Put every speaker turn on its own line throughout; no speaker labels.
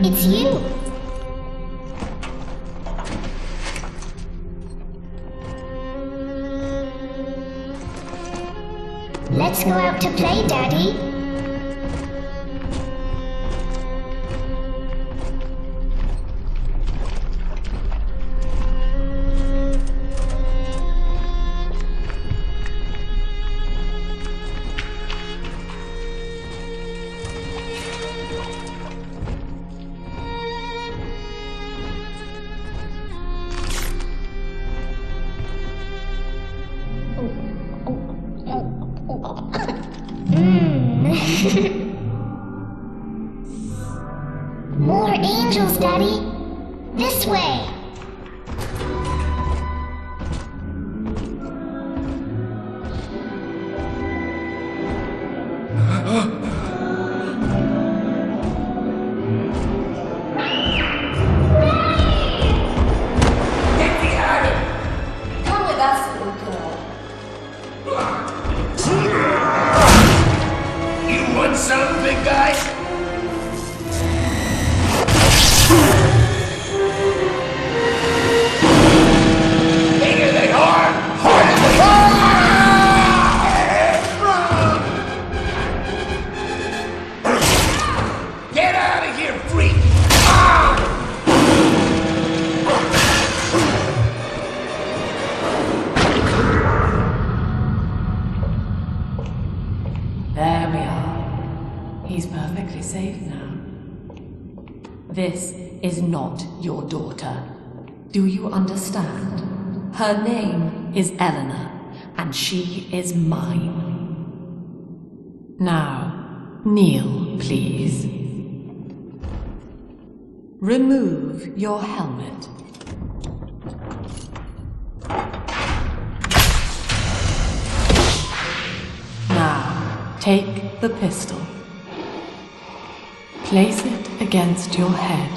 It's you! Let's go out to play, Daddy. More angels, Daddy. This way.
There we are. He's perfectly safe now. This is not your daughter. Do you understand? Her name is Eleanor, and she is mine. Now, kneel, please. Remove your helmet. Now, take the pistol. Place it against your head.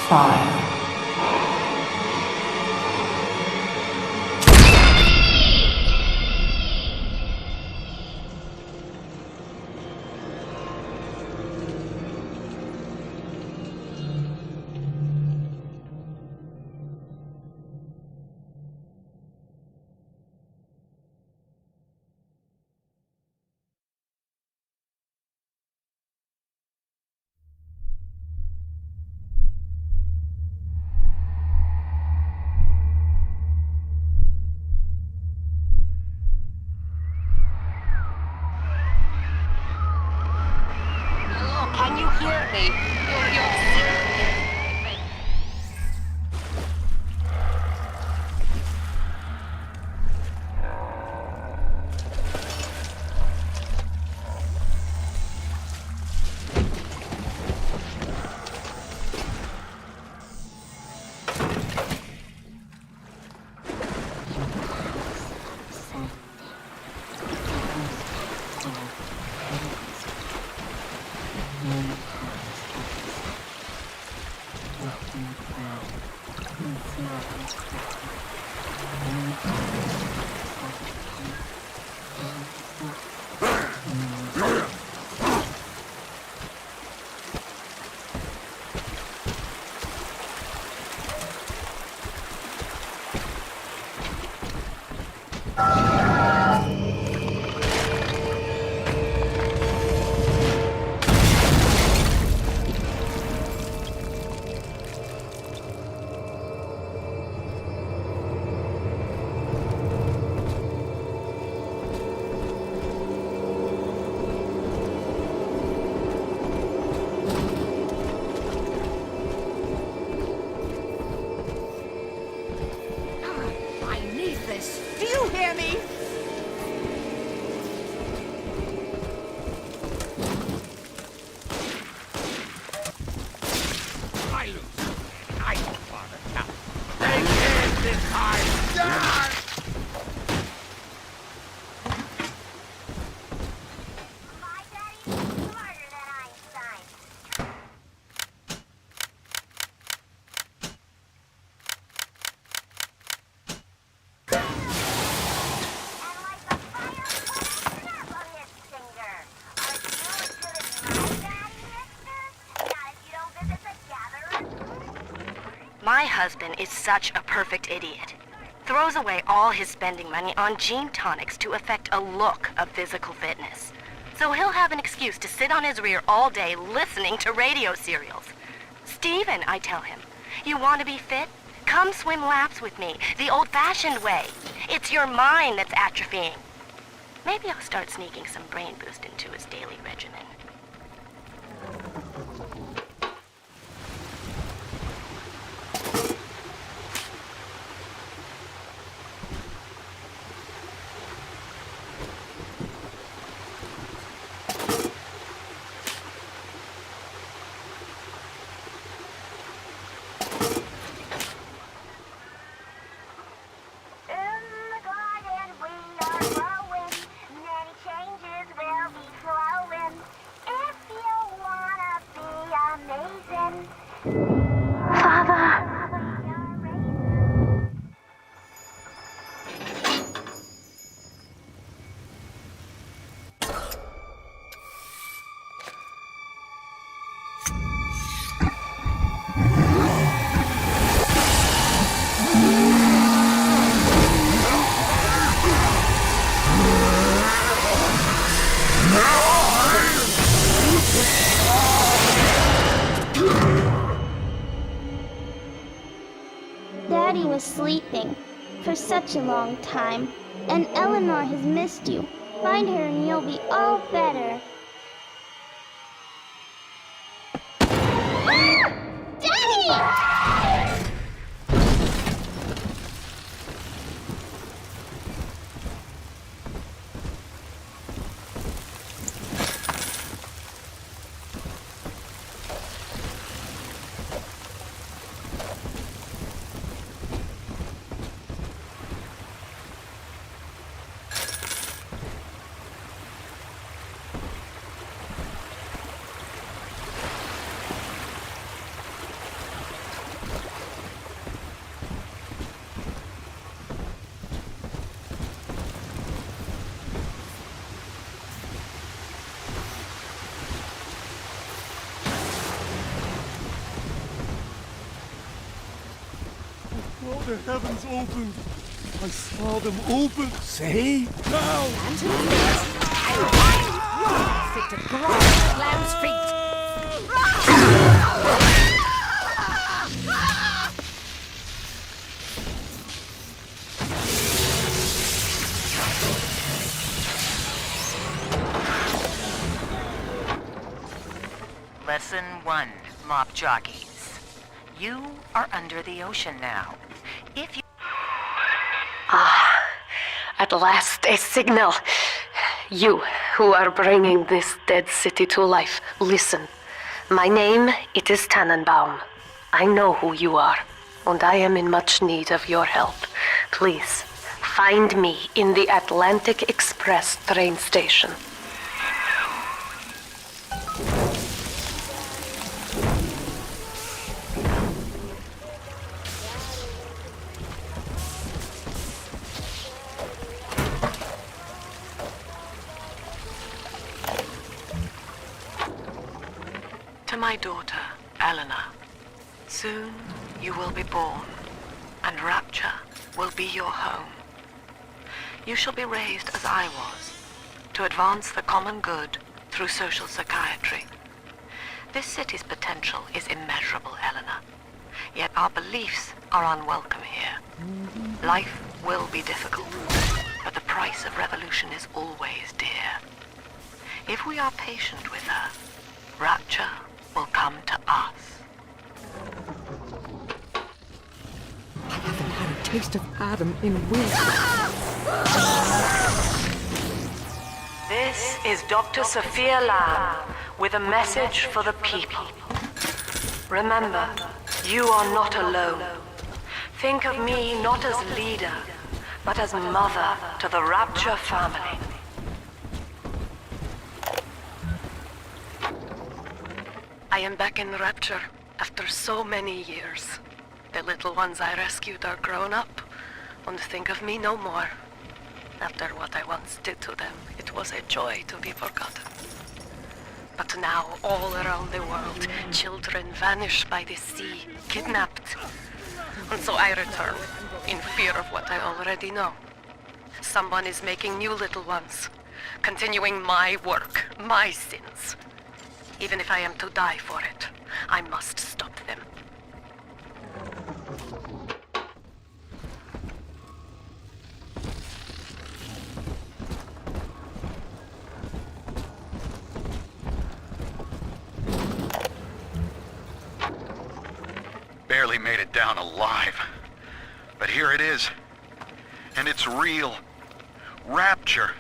Fire.
Can you hear me? Do you hear me? I lose. I don't want to count. They can't this time. Die!
My daddy's smarter than Einstein.
My husband is such a perfect idiot. Throws away all his spending money on gene tonics to affect a look of physical fitness. So he'll have an excuse to sit on his rear all day listening to radio serials. Steven, I tell him, you want to be fit? Come swim laps with me, the old-fashioned way. It's your mind that's atrophying. Maybe I'll start sneaking some brain boost into his daily regimen.
Daddy was sleeping for such a long time, and Eleanor has missed you. Find her and you'll be all better. Daddy!
Oh, the heavens opened. I saw them open.
See?
Now!
Fit to grass at lamb's feet.
Lesson 1, mop jockeys. You are under the ocean now. If you...
At last, a signal. You, who are bringing this dead city to life, listen. My name, it is Tannenbaum. I know who you are, and I am in much need of your help. Please, find me in the Atlantic Express train station.
To my daughter, Eleanor, soon you will be born, and Rapture will be your home. You shall be raised as I was, to advance the common good through social psychiatry. This city's potential is immeasurable, Eleanor, yet our beliefs are unwelcome here. Life will be difficult, but the price of revolution is always dear. If we are patient with her, Rapture will come to us.
I haven't had a taste of Adam in weeks.
This is Dr. Sophia Lamb with a message for the people. Remember, you are not alone. Think of me not as leader, but as mother to the Rapture family.
I am back in Rapture after so many years. The little ones I rescued are grown up, and think of me no more. After what I once did to them, it was a joy to be forgotten. But now, all around the world, children vanish by the sea, kidnapped. And so I return, in fear of what I already know. Someone is making new little ones, continuing my work, my sins. Even if I am to die for it, I must stop them.
Barely made it down alive. But here it is. And it's real. Rapture.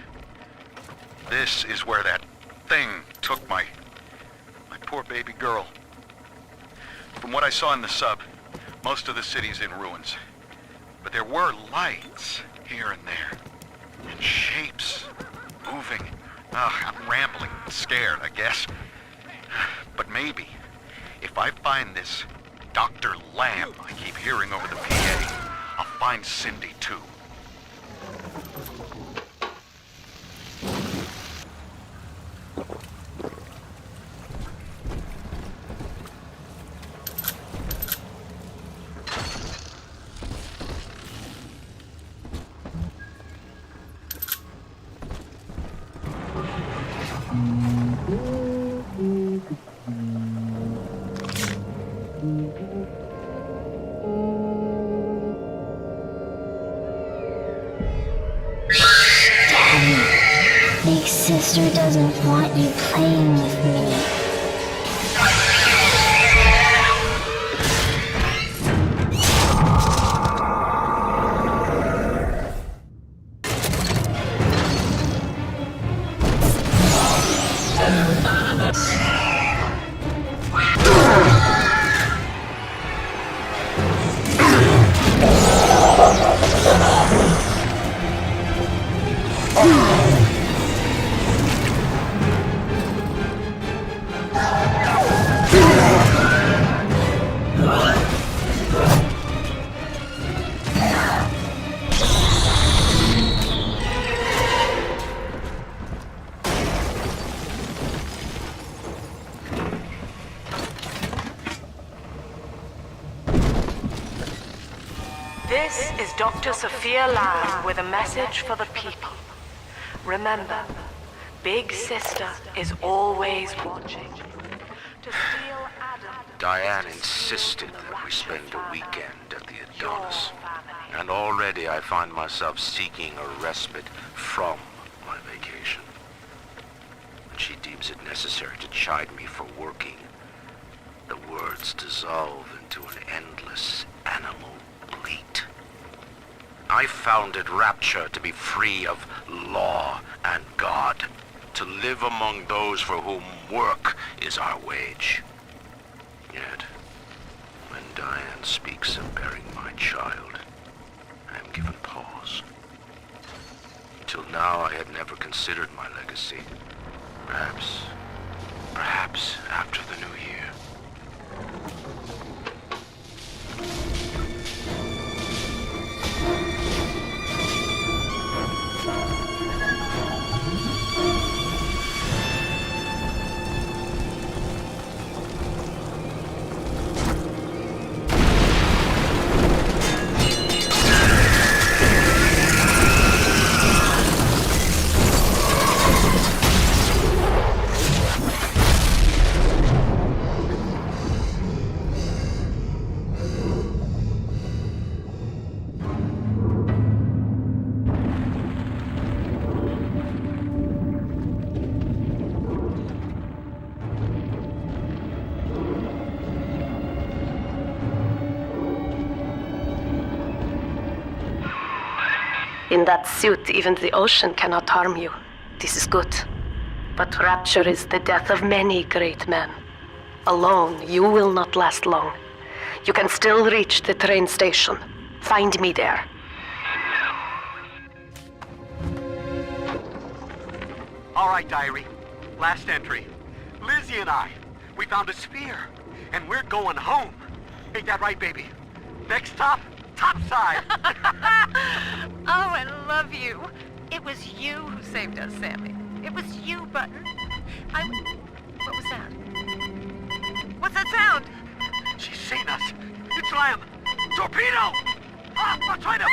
This is where that thing took my poor baby girl. From what I saw in the sub, most of the city's in ruins. But there were lights here and there. And shapes. Moving. I'm rambling. Scared, I guess. But maybe, if I find this Dr. Lamb I keep hearing over the PA, I'll find Cindy too.
Big sister doesn't want you playing with me.
This is Dr. Sophia Lamb with a message for the people. Remember, Big Sister is always watching. To steal Adam...
Diane insisted that we spend a weekend at the Adonis. And already I find myself seeking a respite from my vacation. When she deems it necessary to chide me for working, the words dissolve into an endless animal bleat. I founded Rapture to be free of law and God, to live among those for whom work is our wage. Yet, when Diane speaks of bearing my child, I am given pause. Till now I had never considered my legacy. Perhaps after the new year.
In that suit, even the ocean cannot harm you. This is good. But Rapture is the death of many great men. Alone, you will not last long. You can still reach the train station. Find me there.
All right, diary. Last entry. Lizzie and I, we found a sphere, and we're going home. Ain't that right, baby? Next stop, topside.
Oh, I love you. It was you who saved us, Sammy. It was you, Button. What was that? What's that sound?
She's seen us. It's Lamb. Torpedo! I'm trying to...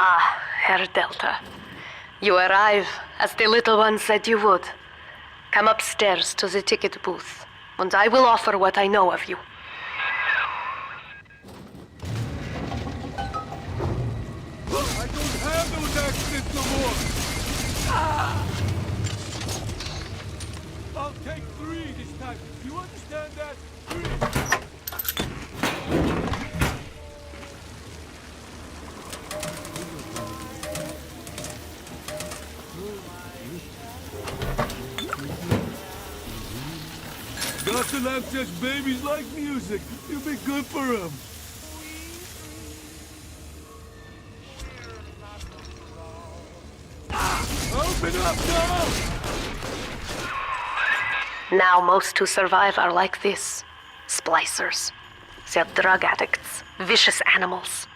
Ah, Herr Delta. You arrive, as the little one said you would. Come upstairs to the ticket booth, and I will offer what I know of you.
I don't have those accidents no more! I'll take 3 this time. You understand that? 3! Dr. Lamb says babies like music. You'll be good for them. Open up now!
Now most who survive are like this. Splicers. They're drug addicts. Vicious animals.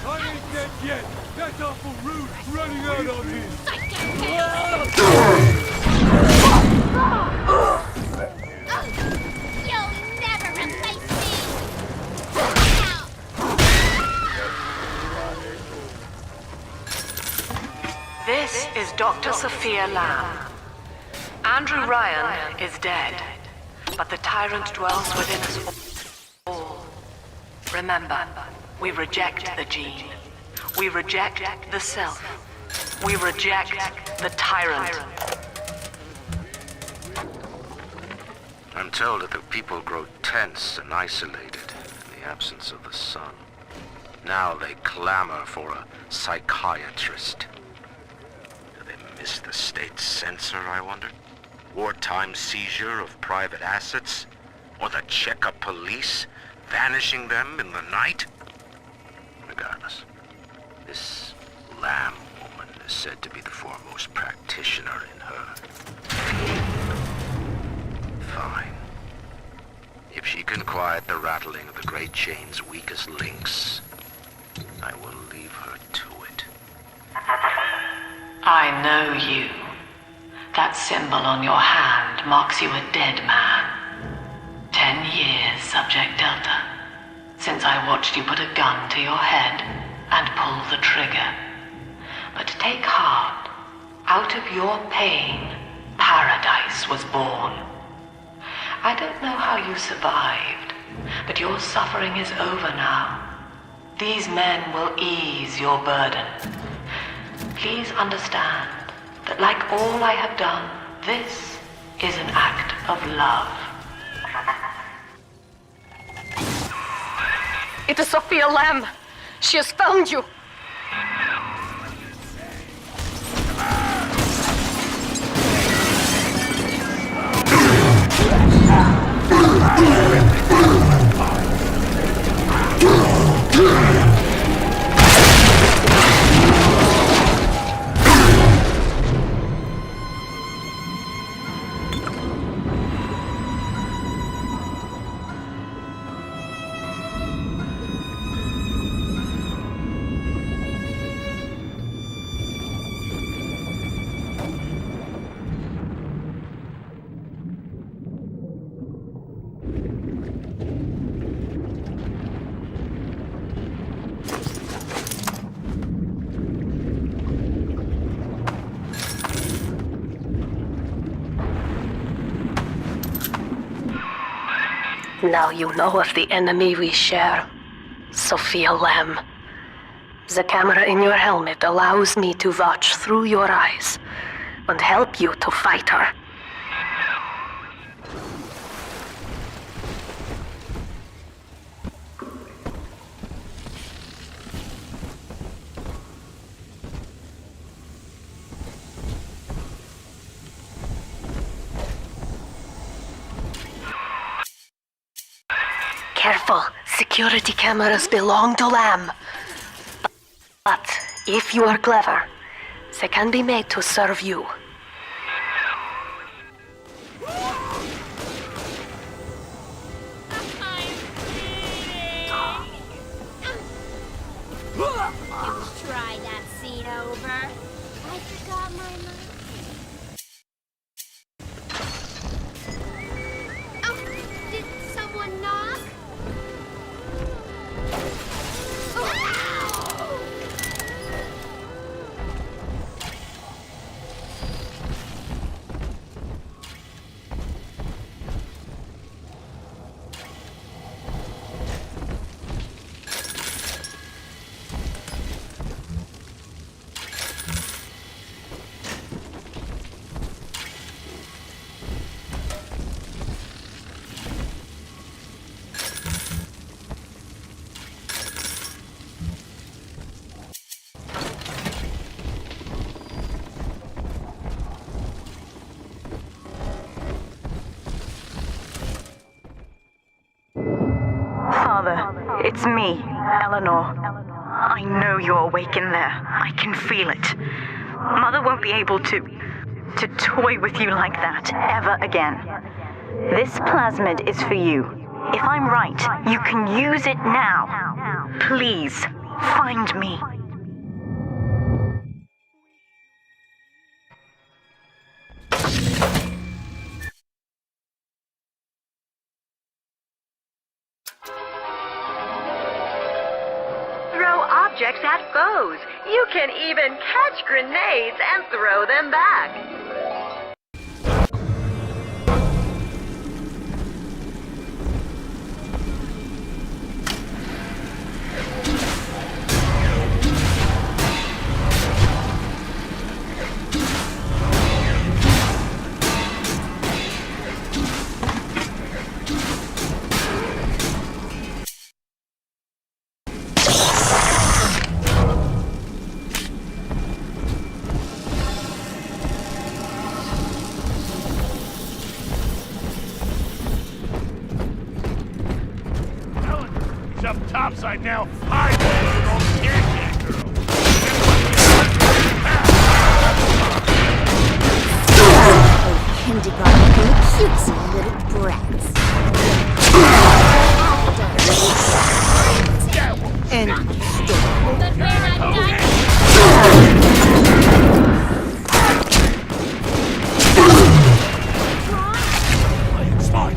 I ain't dead yet. That's awful rude, running out on me.
You'll never replace me!
This is Dr. Sophia Lamb. Andrew Ryan is dead, but the tyrant dwells within us all. Remember, we reject the gene. We reject the self. We reject the tyrant.
I'm told that the people grow tense and isolated in the absence of the sun. Now they clamor for a psychiatrist. Do they miss the state censor, I wonder? Wartime seizure of private assets? Or the Cheka police vanishing them in the night? Regardless, this Lamb woman is said to be the foremost practitioner in her field. Fine. If she can quiet the rattling of the Great Chain's weakest links, I will leave her to it.
I know you. That symbol on your hand marks you a dead man. 10 years, Subject Delta, since I watched you put a gun to your head and pull the trigger. But take heart. Out of your pain, paradise was born. I don't know how you survived, but your suffering is over now. These men will ease your burden. Please understand that like all I have done, this is an act of love.
It is Sophia Lamb. She has found you. Now you know of the enemy we share, Sophia Lamb. The camera in your helmet allows me to watch through your eyes and help you to fight her. Careful, security cameras belong to Lamb. But if you are clever, they can be made to serve you.
Try that scene over. I forgot my mind. Oh, did someone knock?
Father, it's me, Eleanor. I know you're awake in there. I can feel it. Mother won't be able to toy with you like that ever again. This plasmid is for you. If I'm right, you can use it now. Please, find me.
Objects at foes. You can even catch grenades and throw them back.
topside now. Highball with all the can girls.
Kindergarten cutesy little brats.
End story.
It's fine.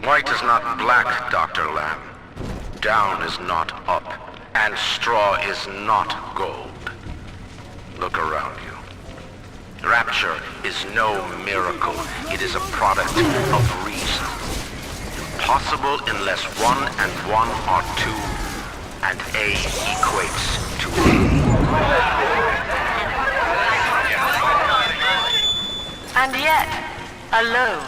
White is not black, Dr. Lamb. Down is not up, and straw is not gold. Look around you. Rapture is no miracle. It is a product of reason. Impossible unless 1 and 1 are 2, and A equates to A.
And yet, alone,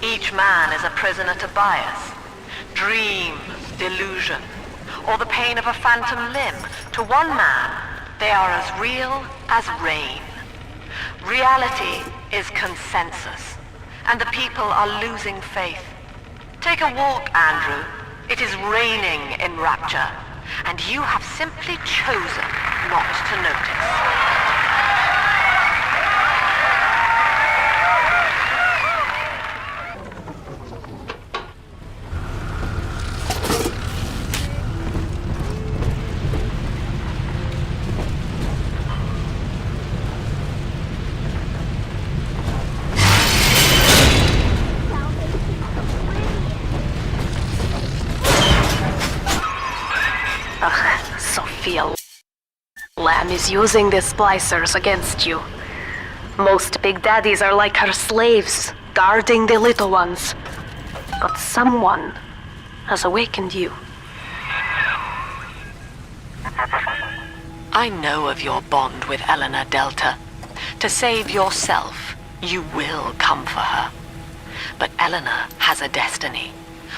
each man is a prisoner to bias, dream, delusion, or the pain of a phantom limb. To one man, they are as real as rain. Reality is consensus, and the people are losing faith. Take a walk, Andrew. It is raining in Rapture, and you have simply chosen not to notice.
Sophia Lamb is using the splicers against you. Most big daddies are like her slaves, guarding the little ones. But someone has awakened you.
I know of your bond with Eleanor Delta. To save yourself, you will come for her. But Eleanor has a destiny,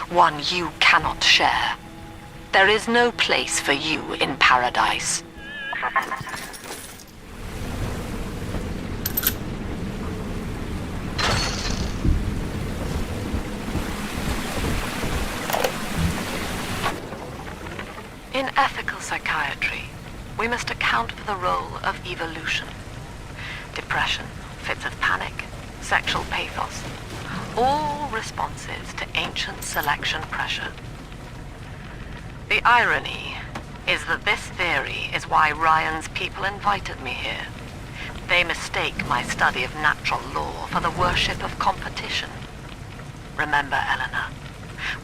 one you cannot share. There is no place for you in paradise. In ethical psychiatry, we must account for the role of evolution. Depression, fits of panic, sexual pathos, all responses to ancient selection pressure. The irony is that this theory is why Ryan's people invited me here. They mistake my study of natural law for the worship of competition. Remember, Eleanor,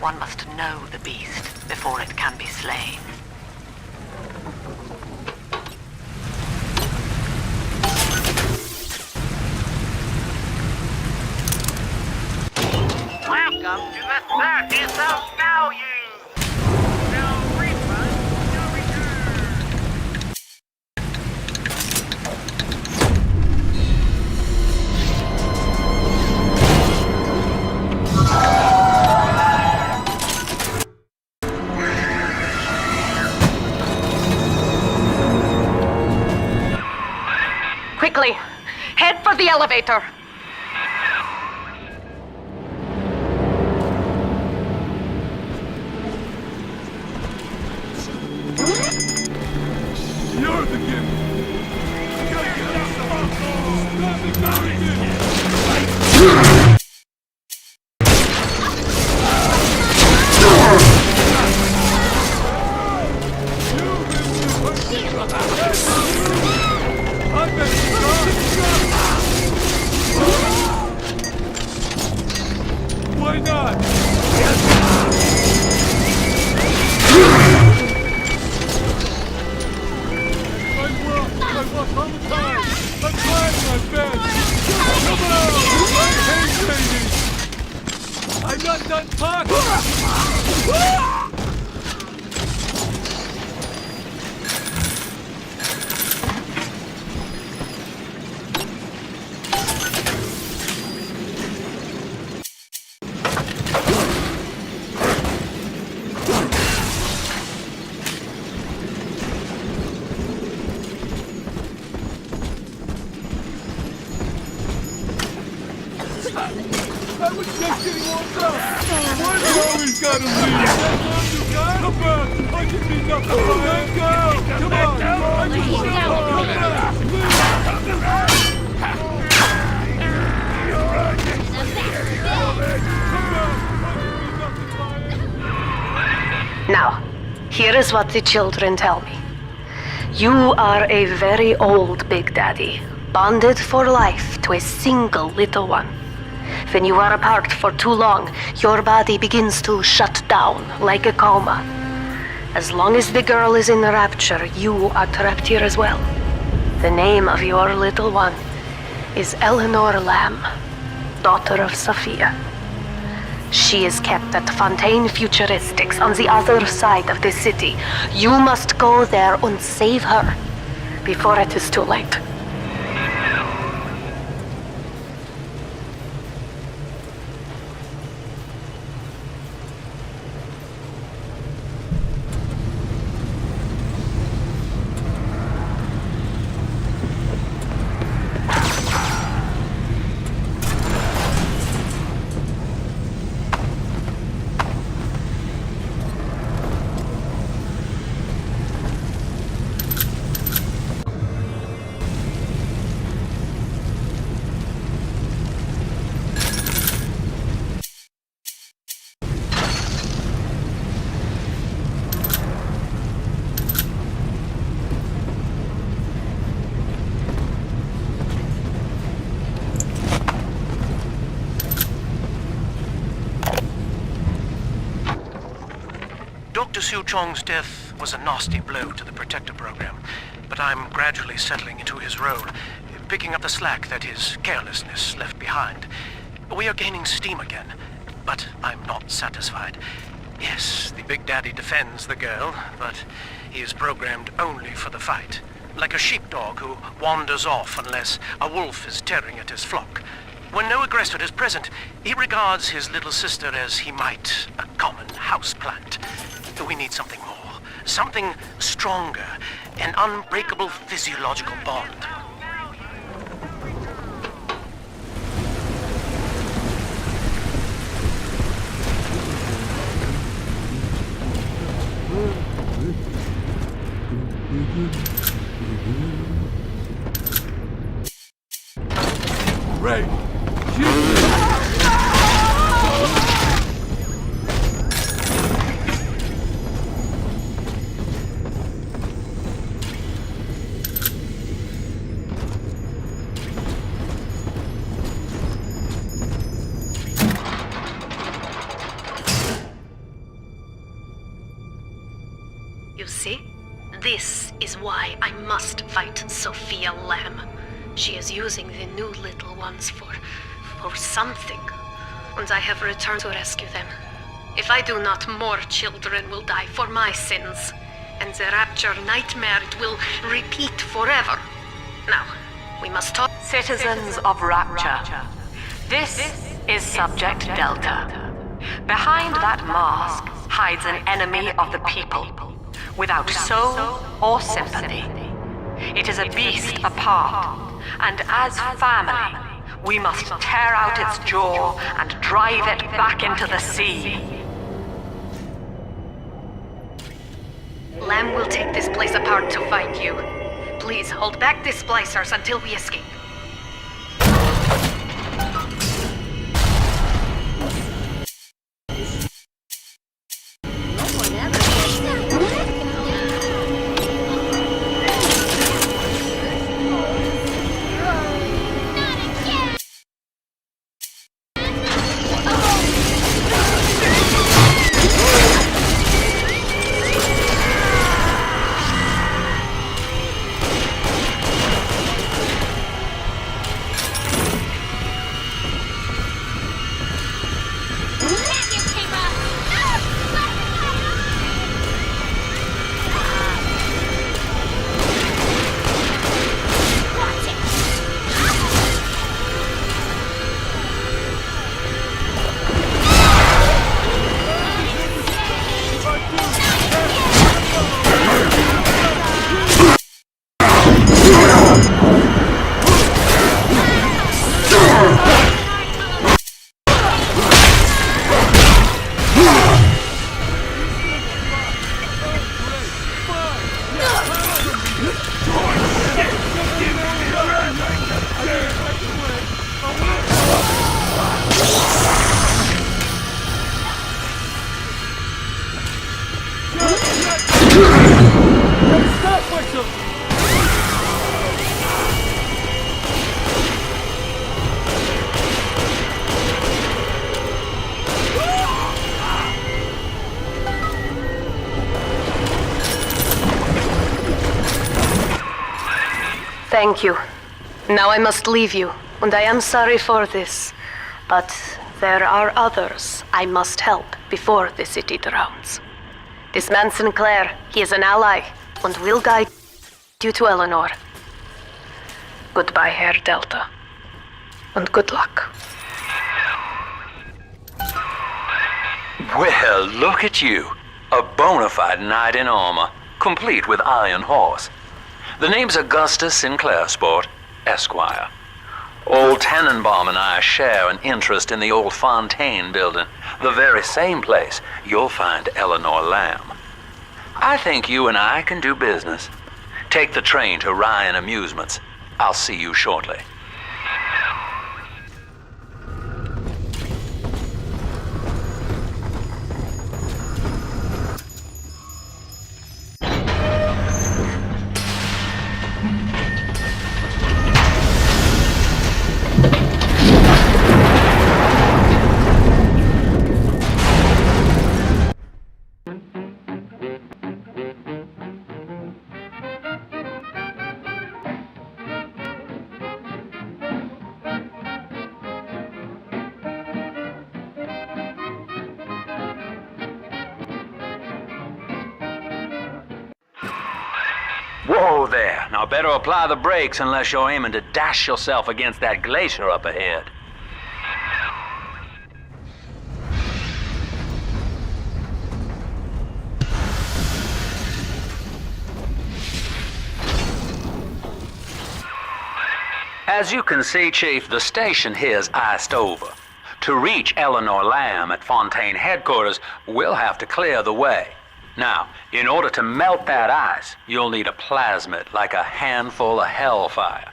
one must know the beast before it can be slain.
Welcome to the Circus of Values!
Head for the elevator.
You're the gift. Gotta get out the house. Stop the mountain. Why not? I walk all the time. I'm trying my best. Come on! I hate babies. I'm not done talking. I was just getting warmed up. Why do you always gotta leave? That's all you got? Come on, I can be nothing but let go. Come on, I just want to
Now, here is what the children tell me. You are a very old Big Daddy, bonded for life to a single little one. When you are apart for too long, your body begins to shut down like a coma. As long as the girl is in rapture, you are trapped here as well. The name of your little one is Eleanor Lamb, daughter of Sophia. She is kept at Fontaine Futuristics on the other side of the city. You must go there and save her before it is too late.
Dr. Su Chong's death was a nasty blow to the Protector program, but I'm gradually settling into his role, picking up the slack that his carelessness left behind. We are gaining steam again, but I'm not satisfied. Yes, the Big Daddy defends the girl, but he is programmed only for the fight, like a sheepdog who wanders off unless a wolf is tearing at his flock. When no aggressor is present, he regards his little sister as he might a common houseplant. We need something more, something stronger, an unbreakable physiological bond.
Ray!
You see? This is why I must fight Sophia Lamb. She is using the new little ones for something. And I have returned to rescue them. If I do not, more children will die for my sins. And the rapture nightmare, it will repeat forever. Now, we must talk.
Citizens of Rapture, this is Subject Delta. Behind that mask hides an enemy of the people, without soul or sympathy. It is a beast apart, And as family, we must tear out its jaw and drive it back into the sea.
Lamb will take this place apart to find you. Please hold back the splicers until we escape. Thank you. Now I must leave you, and I am sorry for this. But there are others I must help before the city drowns. This man Sinclair, he is an ally, and will guide you to Eleanor. Goodbye, Herr Delta. And good luck.
Well, look at you. A bona fide knight in armor, complete with iron horse. The name's Augustus Sinclair, Sport, Esquire. Old Tannenbaum and I share an interest in the old Fontaine building, the very same place you'll find Eleanor Lamb. I think you and I can do business. Take the train to Ryan Amusements. I'll see you shortly. Whoa there. Now better apply the brakes unless you're aiming to dash yourself against that glacier up ahead. As you can see, Chief, the station here's iced over. To reach Eleanor Lamb at Fontaine headquarters, we'll have to clear the way. Now, in order to melt that ice, you'll need a plasmid, like a handful of hellfire.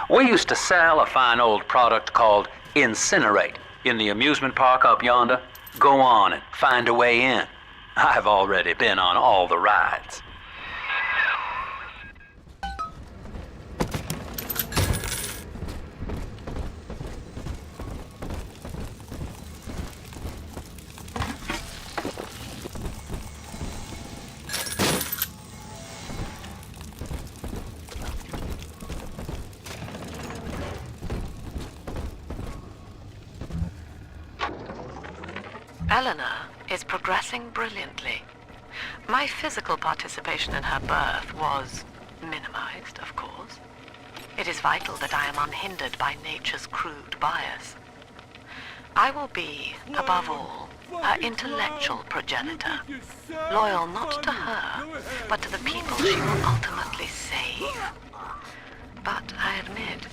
We used to sell a fine old product called Incinerate in the amusement park up yonder. Go on and find a way in. I've already been on all the rides.
Eleanor is progressing brilliantly. My physical participation in her birth was minimized, of course. It is vital that I am unhindered by nature's crude bias. I will be, above all, her intellectual progenitor, loyal not to her, but to the people she will ultimately save. But I admit,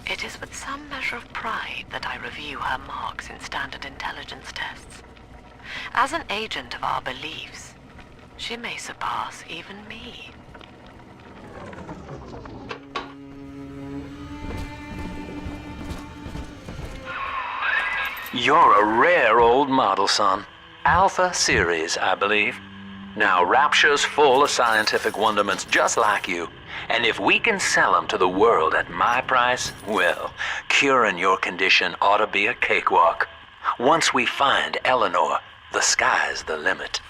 it is with some measure of pride that I review her marks in standard intelligence tests. As an agent of our beliefs, she may surpass even me.
You're a rare old model, son. Alpha series, I believe. Now, Rapture's full of scientific wonderments just like you. And if we can sell them to the world at my price, well, curing your condition ought to be a cakewalk. Once we find Eleanor, the sky's the limit.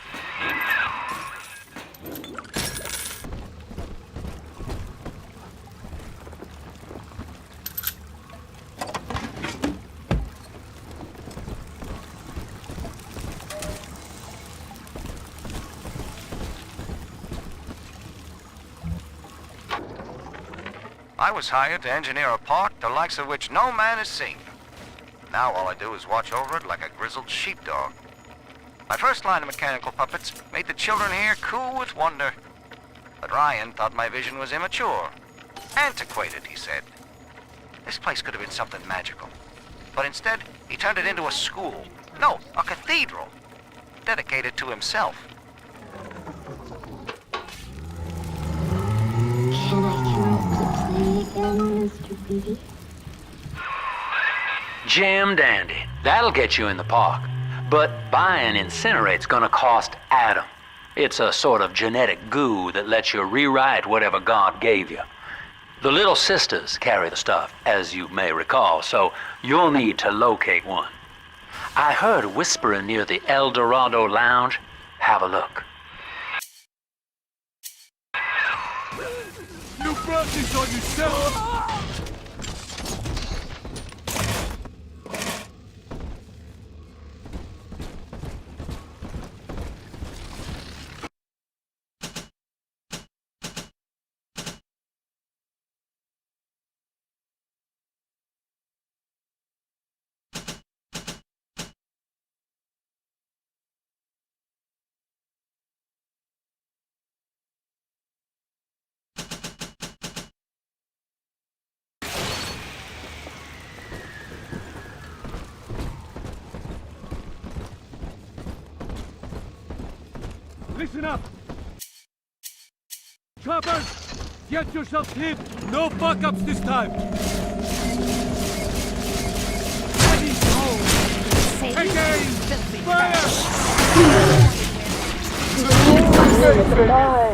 I was hired to engineer a park the likes of which no man has seen. Now all I do is watch over it like a grizzled sheepdog. My first line of mechanical puppets made the children here cool with wonder. But Ryan thought my vision was immature. Antiquated, he said. This place could have been something magical. But instead, he turned it into a school. No, a cathedral. Dedicated to himself.
Can I play again, Mr. B?
Jam dandy. That'll get you in the park. But buying Incinerate's gonna cost Adam. It's a sort of genetic goo that lets you rewrite whatever God gave you. The little sisters carry the stuff, as you may recall, so you'll need to locate one. I heard whispering near the El Dorado Lounge. Have a look.
You brought this on yourself! Listen up! Choppers! Get yourselves hid! No fuck-ups this time! Eddie's home! Take aim! Fire!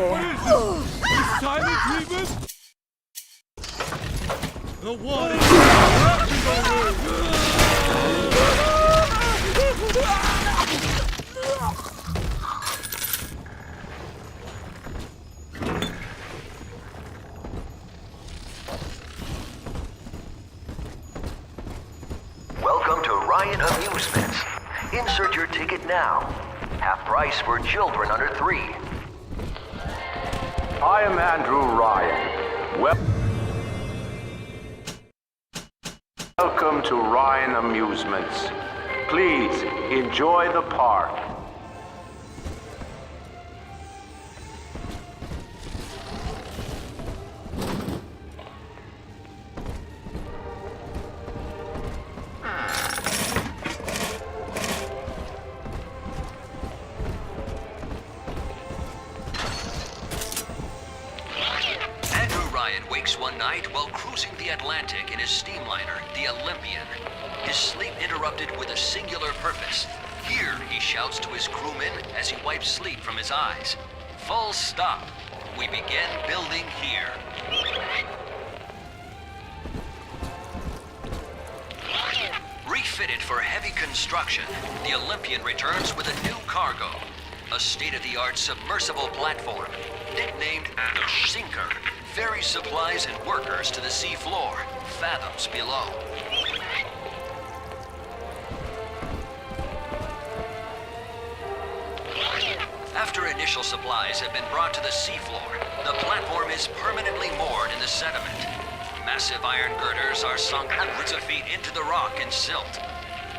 What is this? Is silent treatment? The water!
Welcome to Ryan Amusements. Insert your ticket now. Half price for children under 3.
I am Andrew Ryan. Welcome to Ryan Amusements. Please enjoy the park.
One night while cruising the Atlantic in his steamliner, the Olympian. His sleep interrupted with a singular purpose. Here, he shouts to his crewmen as he wipes sleep from his eyes. Full stop. We begin building here. Refitted for heavy construction, the Olympian returns with a new cargo. A state-of-the-art submersible platform, nicknamed the Sinker, ferries supplies and workers to the sea floor, fathoms below. After initial supplies have been brought to the seafloor, the platform is permanently moored in the sediment. Massive iron girders are sunk hundreds of feet into the rock and silt.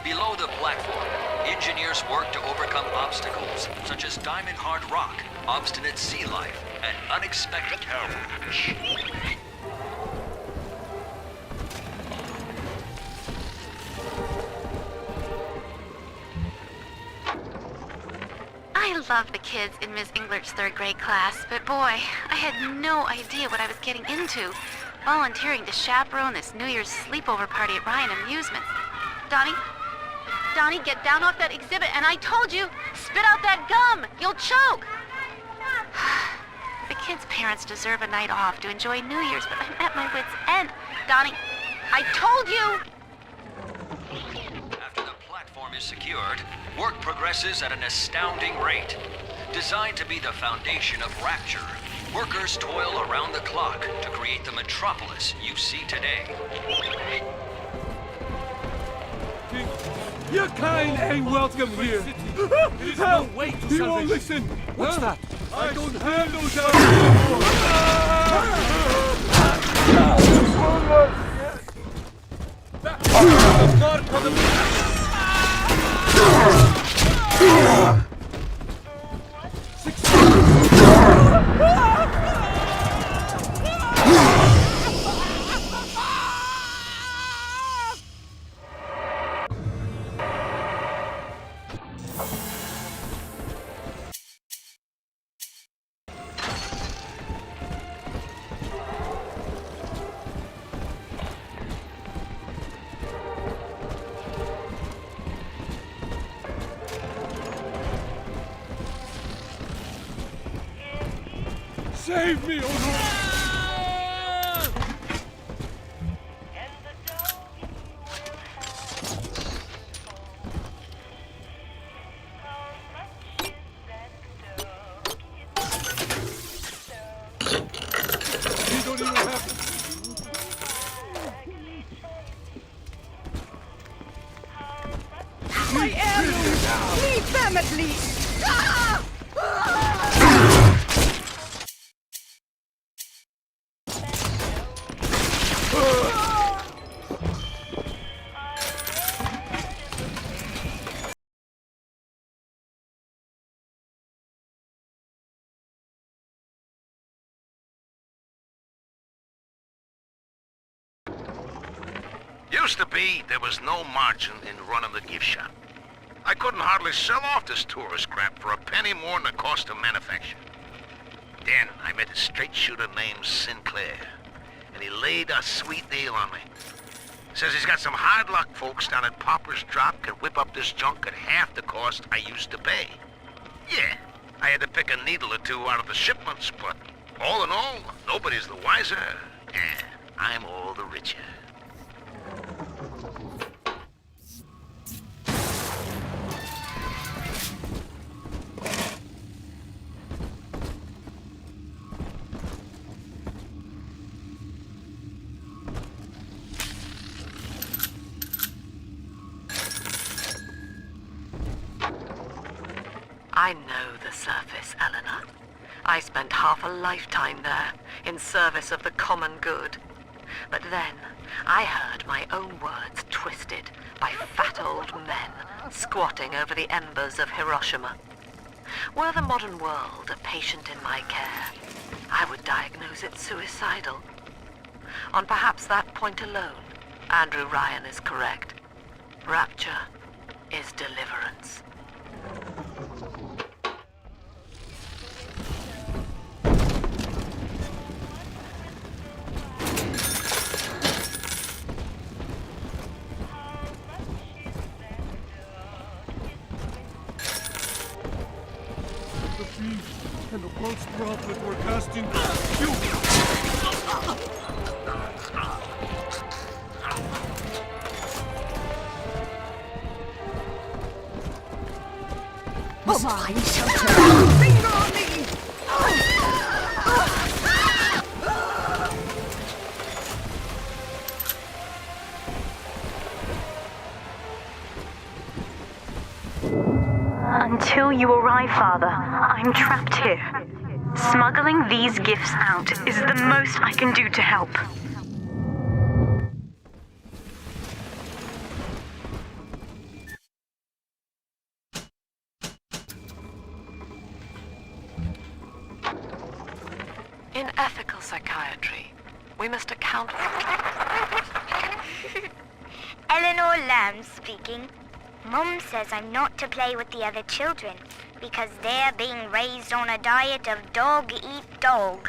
Below the platform, engineers work to overcome obstacles such as diamond-hard rock, obstinate sea life, and unexpected terror.
love the kids in Miss Englert's third grade class, but boy, I had no idea what I was getting into. Volunteering to chaperone this New Year's sleepover party at Ryan Amusements. Donnie, get down off that exhibit, and I told you, spit out that gum! You'll choke! The kids' parents deserve a night off to enjoy New Year's, but I'm at my wit's end. Donnie, I told you!
After the platform is secured, work progresses at an astounding rate. Designed to be the foundation of Rapture, workers toil around the clock to create the metropolis you see today.
Your kind ain't welcome here. Hell, he won't listen.
What's that?
I don't have those out anymore. Save me, Ono! You don't even have to.
My heirloom! Leave them at least! Ah!
Used to be, there was no margin in running the gift shop. I couldn't hardly sell off this tourist crap for a penny more than the cost of manufacture. Then I met a straight shooter named Sinclair, and he laid a sweet deal on me. Says he's got some hard luck folks down at Popper's Drop can whip up this junk at half the cost I used to pay. Yeah, I had to pick a needle or two out of the shipments, but all in all, nobody's the wiser, and I'm all the richer.
I know the surface, Eleanor. I spent half a lifetime there, in service of the common good. But then, I heard my own words twisted by fat old men squatting over the embers of Hiroshima. Were the modern world a patient in my care, I would diagnose it suicidal. On perhaps that point alone, Andrew Ryan is correct. Rapture is deliverance.
And the false prophet were casting you.
Must find shelter. Finger on me!
Until you arrive, Father, I'm trapped here. Smuggling these gifts out is the most I can do to help.
In ethical psychiatry, we must account for...
Eleanor Lamb speaking. Mum says I'm not to play with the other children because they're being raised on a diet of dog-eat-dog.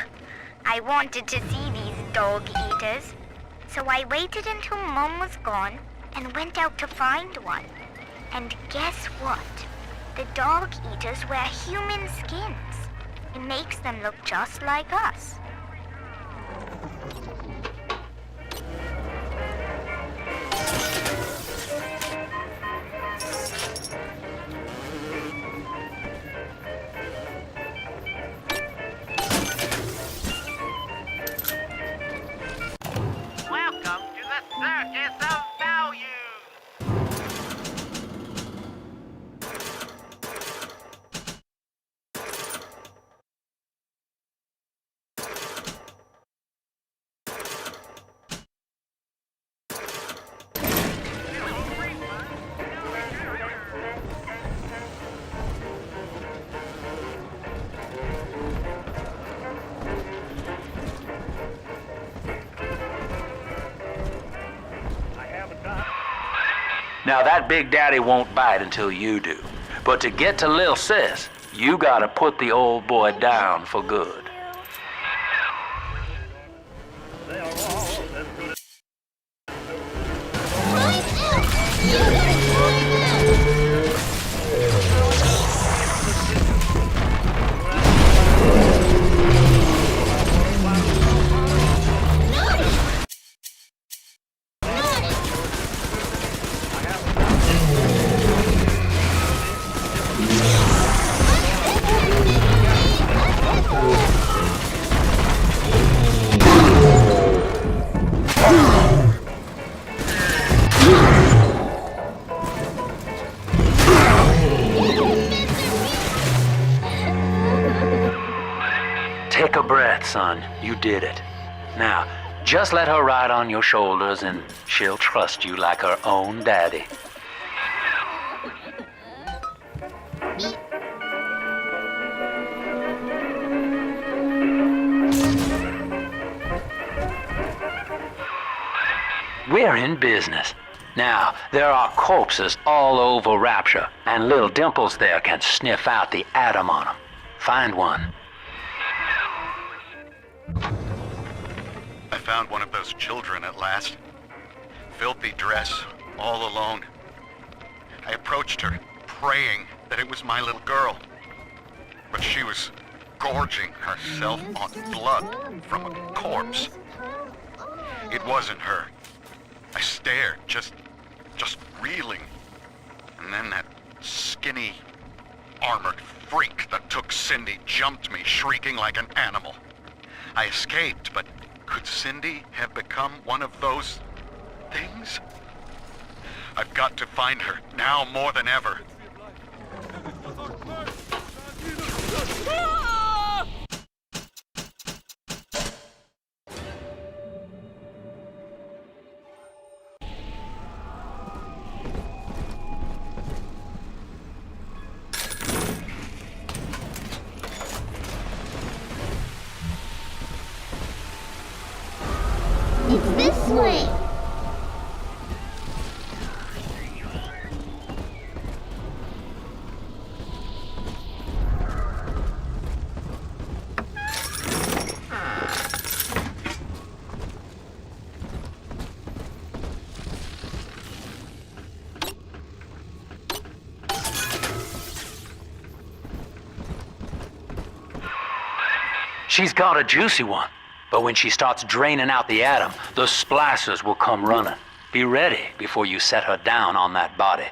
I wanted to see these dog eaters, so I waited until Mom was gone and went out to find one. And guess what? The dog eaters wear human skins. It makes them look just like us.
Welcome to the Circus of Value!
Now that Big Daddy won't bite until you do. But to get to Lil Sis, you gotta put the old boy down for good. Take a breath, son. You did it. Now, just let her ride on your shoulders and she'll trust you like her own daddy. We're in business. Now, there are corpses all over Rapture, and little Dimples there can sniff out the atom on them. Find one.
I found one of those children at last. Filthy dress, all alone. I approached her, praying that it was my little girl. But she was gorging herself on blood from a corpse. It wasn't her. I stared, just reeling. And then that skinny, armored freak that took Cindy jumped me, shrieking like an animal. I escaped, but could Cindy have become one of those things? I've got to find her, now more than ever.
It's this way!
She's got a juicy one. But when she starts draining out the atom, the splicers will come running. Be ready before you set her down on that body.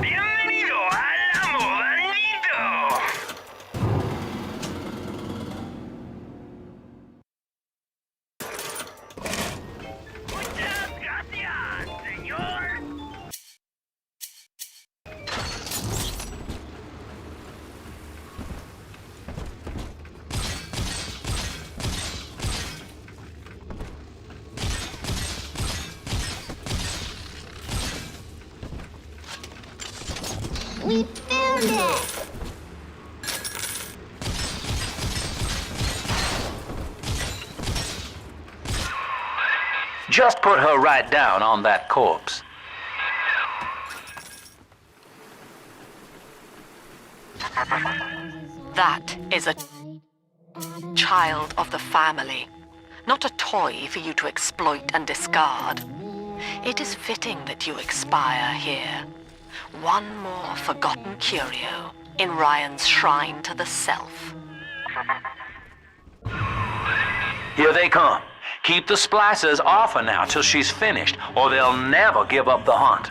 Bienvenido al amo Benito! Muchas gracias, señor!
We found it!
Just put her right down on that corpse.
That is a child of the family, not a toy for you to exploit and discard. It is fitting that you expire here. One more forgotten curio in Ryan's shrine to the self.
Here they come. Keep the splicers off her now till she's finished, or they'll never give up the hunt.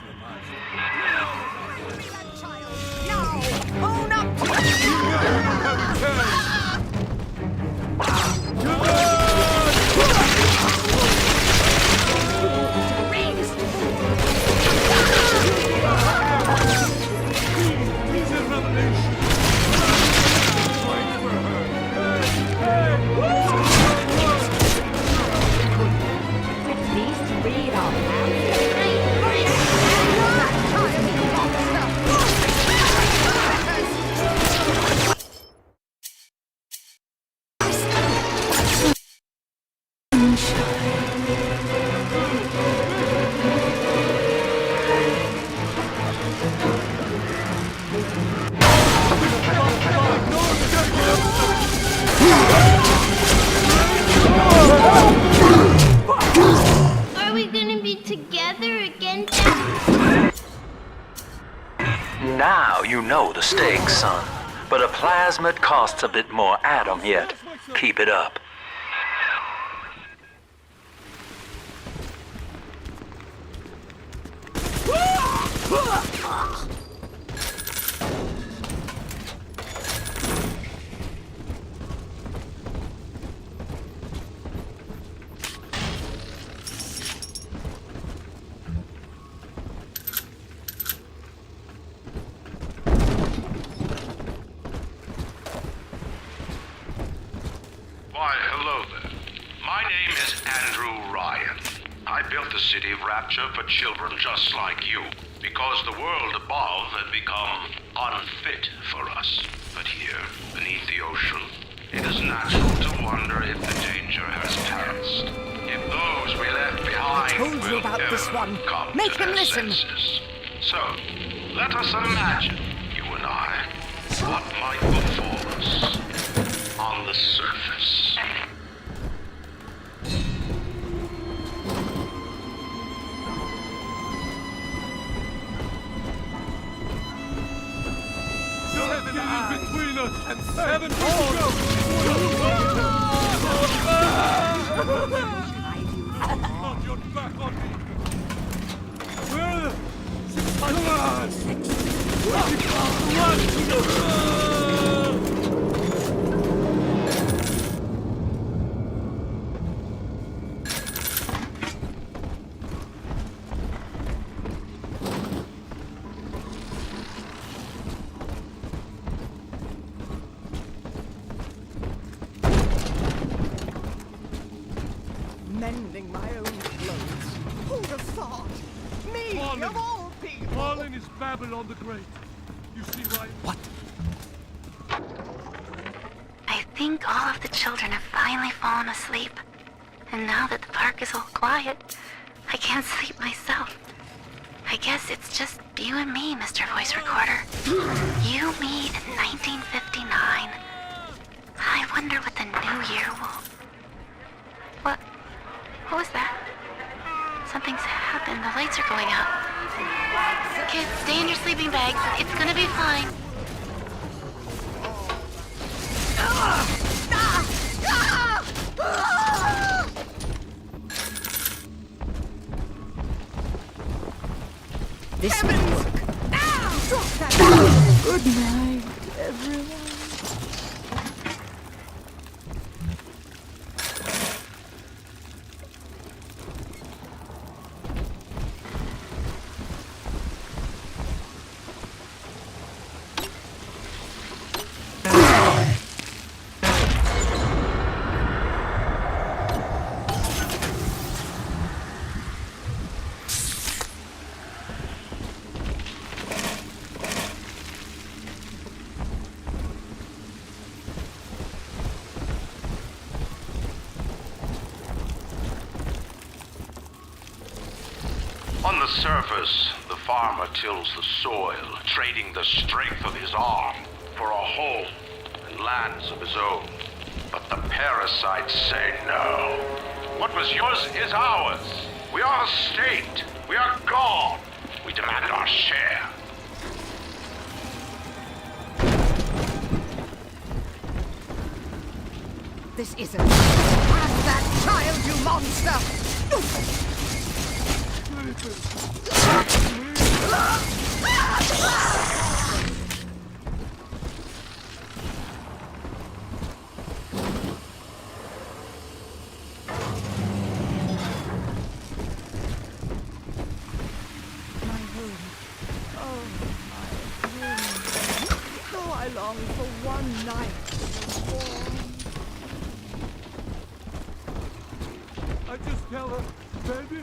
Are we gonna be together again?
Now you know the stakes, son. But a plasmid costs a bit more atom yet. Keep it up.
Why, hello there. My name is Andrew Ryan. I built the city of Rapture for children just like you, because the world above had become unfit for us. But here, beneath the ocean, it is natural to wonder if the danger has passed. If those we left behind
I told you about this one. Make him listen.
Senses. So, let us imagine, you and I, what might befall us on the surface.
Get in between us and 7 more! Not your back on me! Where the... Come
Mending my own clothes. Who'd have thought? Me, of all people!
Marlin is Babylon the Great. You see why?
What?
I think all of the children have finally fallen asleep. And now that the park is all quiet, I can't sleep myself. I guess it's just you and me, Mr. Voice Recorder. You, me, in 1959. I wonder what the new year will... What was that? Something's happened. The lights are going out. Kids, stay in your sleeping bags. It's gonna be fine.
This will work. Drop that. Good night, everyone.
On the surface, the farmer tills the soil, trading the strength of his arm for for a home and lands of his own. But the parasites say no. What was yours is ours. We are the state. We are gone. We demand our share.
This isn't. Have that child, you monster! I long for one night warm.
I just tell her, baby,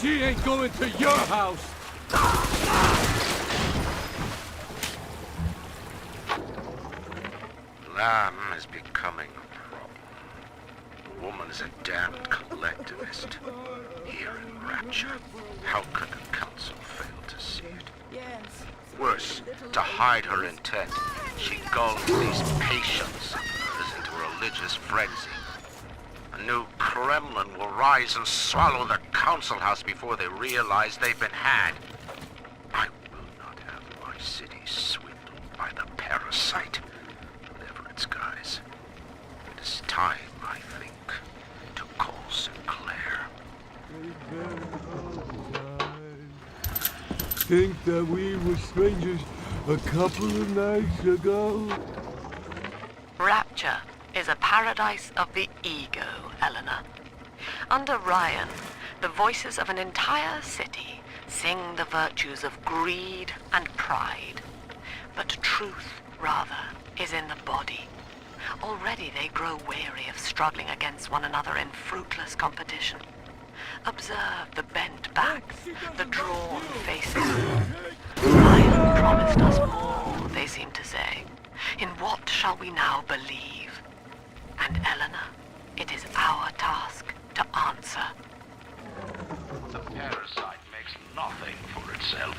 she ain't going to your house.
Lamb is becoming a problem. The woman is a damned collectivist. Here in Rapture, how could the council fail to see it?
Yes.
Worse, to hide her intent, she gulls these patients into a religious frenzy. A new Kremlin will rise and swallow the council house before they realize they've been had. I will not have my city swindled by the parasite, whatever its guise. It is time, I think, to call Sinclair.
Think that we were strangers a couple of nights ago?
Rapture is a paradise of the ego, Eleanor. Under Ryan, the voices of an entire city sing the virtues of greed and pride. But truth, rather, is in the body. Already they grow weary of struggling against one another in fruitless competition. Observe the bent backs, the drawn faces. Ryan promised us more, they seem to say. In what shall we now believe? And Eleanor, it is our task to answer.
The parasite makes nothing for itself.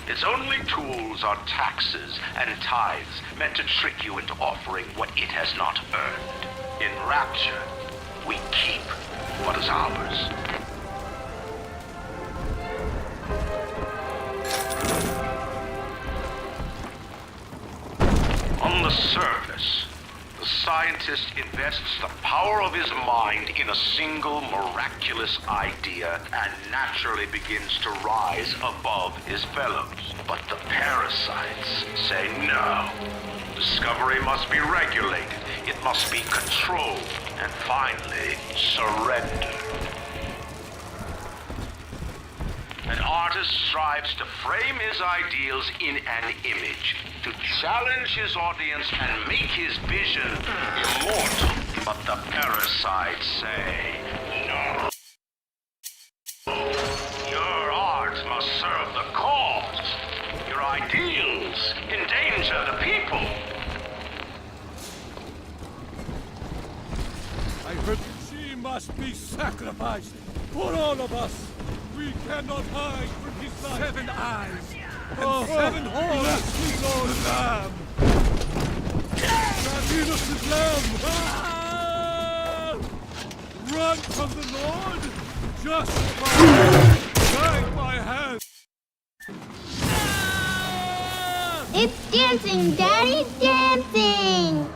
Its only tools are taxes and tithes meant to trick you into offering what it has not earned. In Rapture, we keep what is ours. On the surface, the scientist invests the power of his mind in a single miraculous idea and naturally begins to rise above his fellows. But the parasites say no. Discovery must be regulated, it must be controlled, and finally, surrendered. An artist strives to frame his ideals in an image, to challenge his audience and make his vision immortal. But the parasites say, no. Your art must serve the cause. Your ideals endanger the people.
I heard she must be sacrificed for all of us. We cannot hide from his sight. 7 eyes and 7 horns. Bless the Lord Lamb. That innocent lamb. Ah! Run from the Lord. Just guide my hand.
It's dancing, Daddy, dancing!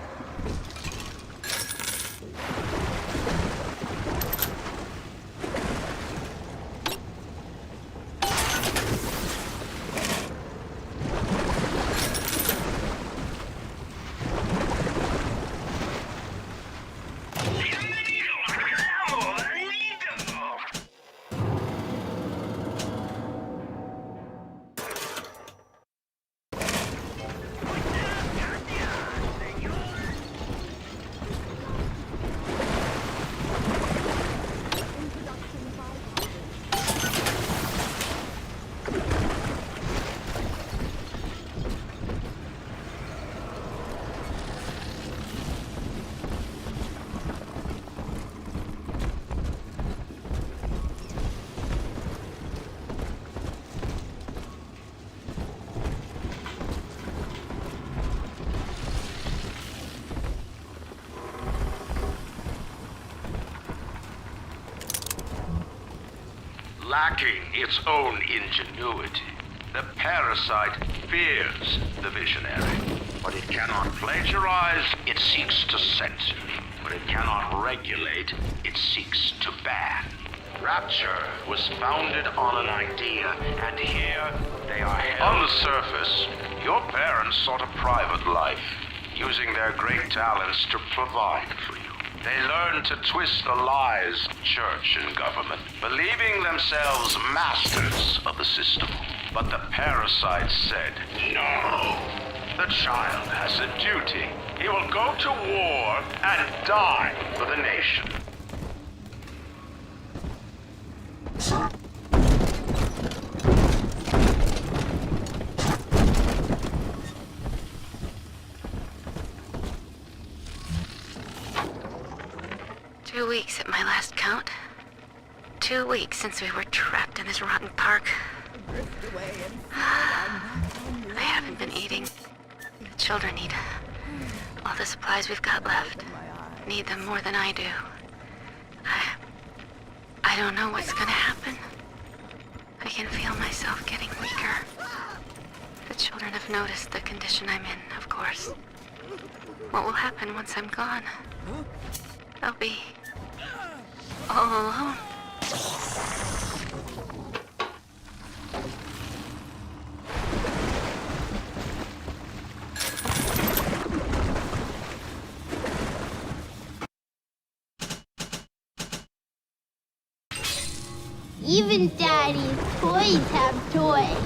lacking its own ingenuity. The parasite fears the visionary. What it cannot plagiarize, it seeks to censor. What it cannot regulate, it seeks to ban. Rapture was founded on an idea, and here they are held. On the surface, your parents sought a private life, using their great talents to provide for you. They learned to twist the lies of church and government, believing themselves masters of the system. But the parasite said, no. The child has a duty. He will go to war and die for the nation.
Weeks at my last count. 2 weeks since we were trapped in this rotten park. I haven't been eating. The children need all the supplies we've got left. Need them more than I do. I don't know what's gonna happen. I can feel myself getting weaker. The children have noticed the condition I'm in, of course. What will happen once I'm gone? They'll be all alone.
Even Daddy's toys have toys.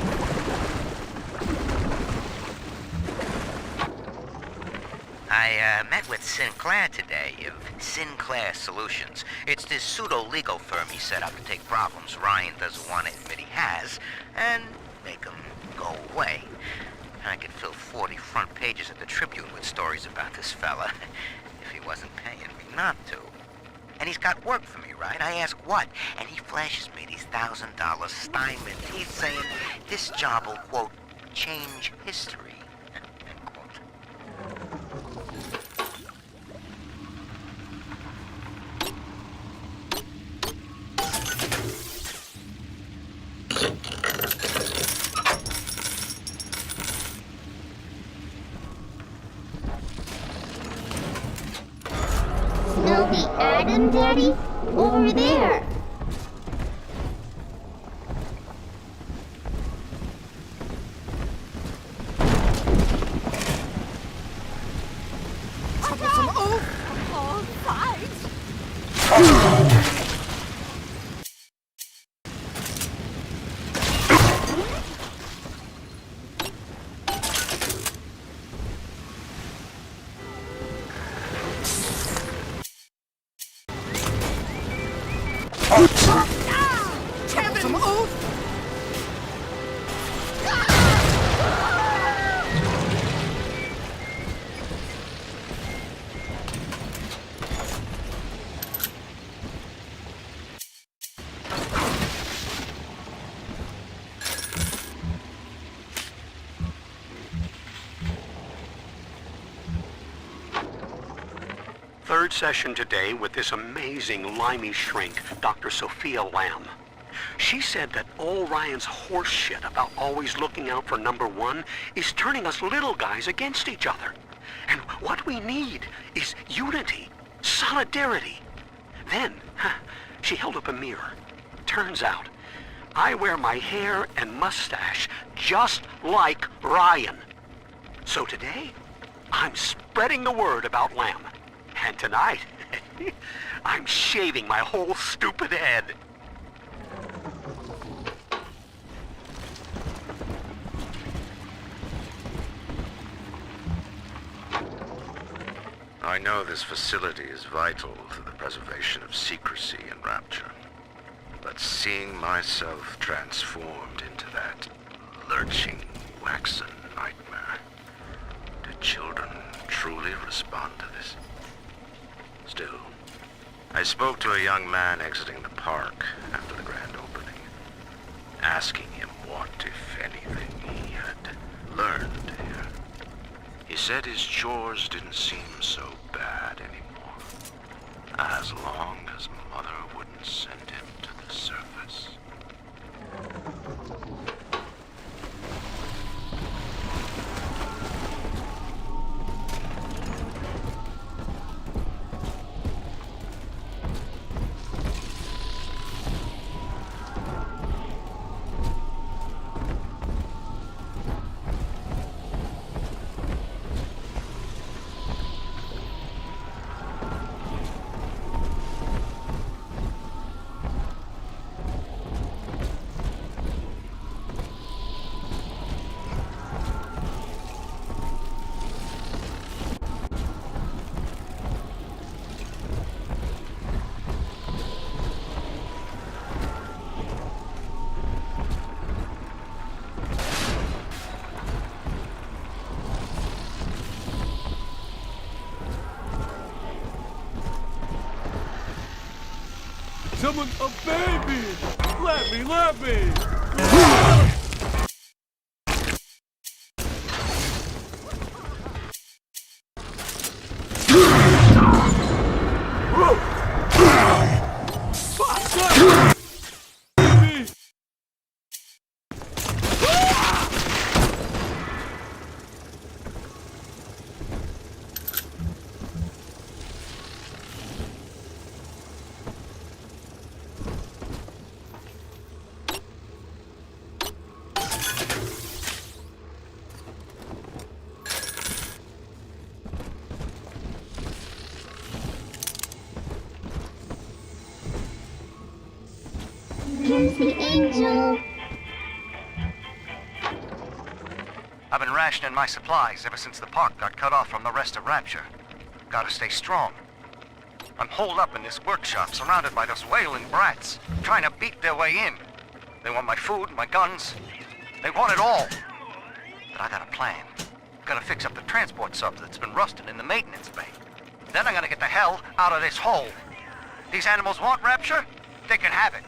I met with Sinclair today of Sinclair Solutions. It's this pseudo-legal firm he set up to take problems Ryan doesn't want to admit he has and make them go away. I could fill 40 front pages of the Tribune with stories about this fella if he wasn't paying me not to. And he's got work for me, right? I ask what, and he flashes me these $1,000 stipend. He's saying this job will, quote, change history.
Smell the atom, Daddy? Over there.
Troublesome oaf on all sides. Troublesome oaf.
Third session today with this amazing limey shrink, Dr. Sophia Lamb. She said that all Ryan's horse shit about always looking out for number one is turning us little guys against each other. And what we need is unity, solidarity. Then, she held up a mirror. Turns out, I wear my hair and mustache just like Ryan. So today, I'm spreading the word about Lamb. And tonight, I'm shaving my whole stupid head.
I know this facility is vital to the preservation of secrecy and Rapture. But seeing myself transformed into that lurching, waxen nightmare, do children truly respond to this? Still, I spoke to a young man exiting the park after the grand opening, asking him what, if anything, he had learned here. He said his chores didn't seem so bad anymore, as long as Mother wouldn't send him to the surface.
Someone, a baby! Let me!
Here's the angel.
I've been rationing my supplies ever since the park got cut off from the rest of Rapture. Gotta stay strong. I'm holed up in this workshop, surrounded by those wailing brats, trying to beat their way in. They want my food, my guns. They want it all. But I got a plan. Gotta fix up the transport sub that's been rusting in the maintenance bay. Then I'm gonna get the hell out of this hole. These animals want Rapture? They can have it.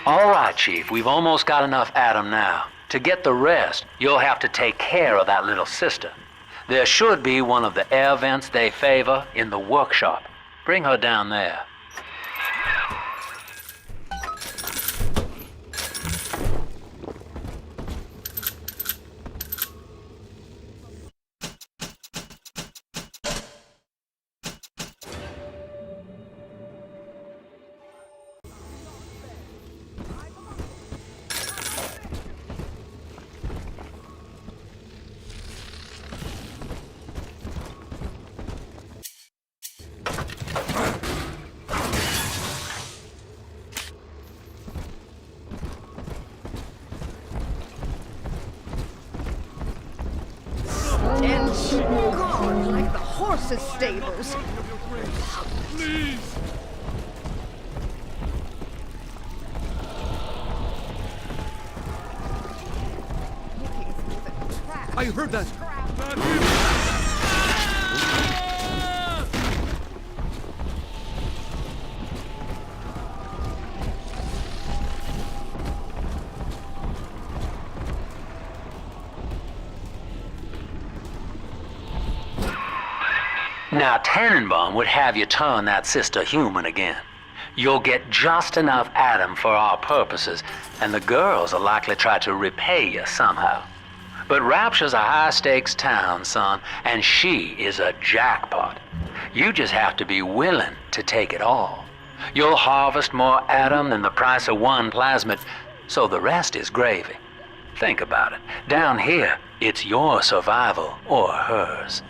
All right, Chief, we've almost got enough Adam now. To get the rest, you'll have to take care of that little sister. There should be one of the air vents they favor in the workshop. Bring her down there.
Gone like the horses' stables.
Please! I heard that! Not him! Now, Tannenbaum would have you turn that sister human again.
You'll get just enough Adam for our purposes, and the girls will likely try to repay you somehow. But Rapture's a high-stakes town, son, and she is a jackpot. You just have to be willing to take it all. You'll harvest more Adam than the price of one plasmid, so the rest is gravy. Think about it. Down here, it's your survival or hers.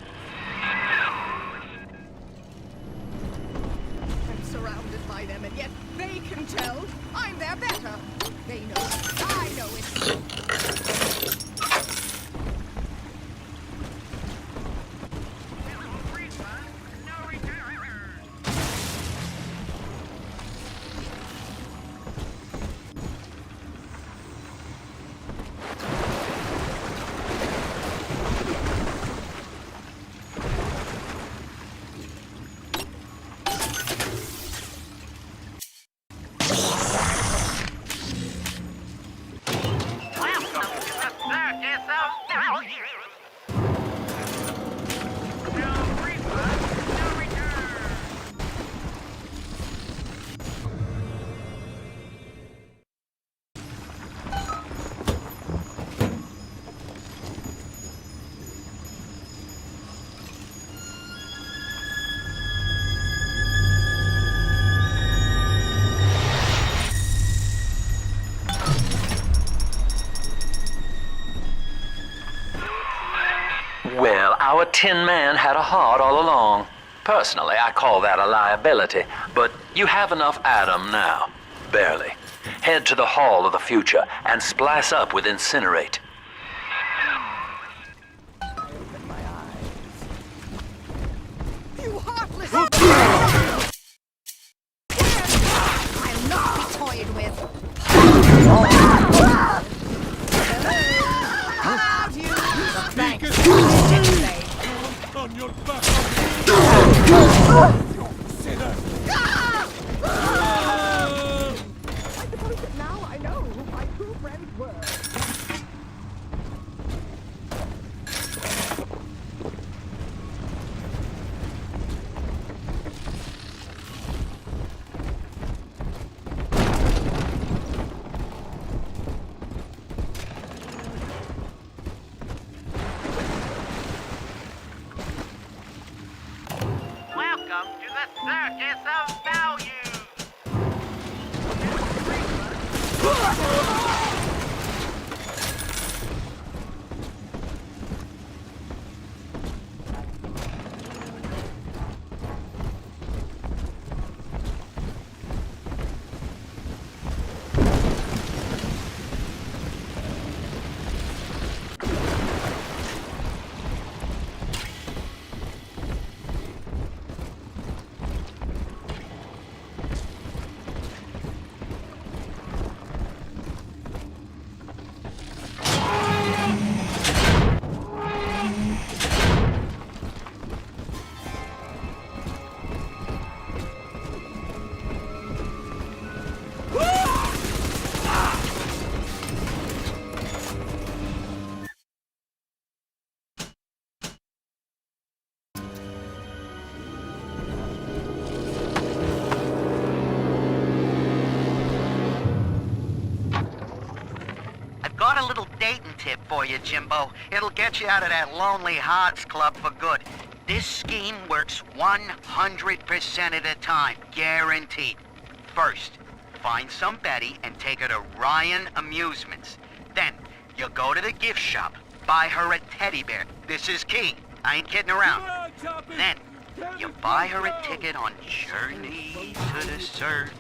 I'm surrounded by them, and yet they can tell I'm their better. They know it. I know it.
Well, our Tin Man had a heart all along. Personally, I call that a liability, but you have enough Adam now. Barely. Head to the Hall of the Future and splice up with Incinerate.
You heartless! I'll not be toyed with. Have you? Thanks.
On your back! Sinner!
I suppose that now I know who my true friends were.
Welcome to the Circus of Value! Got a little dating tip for you, Jimbo. It'll get you out of that Lonely Hearts Club for good. This scheme works 100% of the time, guaranteed. First, find some Betty and take her to Ryan Amusements. Then, you go to the gift shop, buy her a teddy bear. This is key. I ain't kidding around. Then, you buy her a ticket on Journey to the Surface.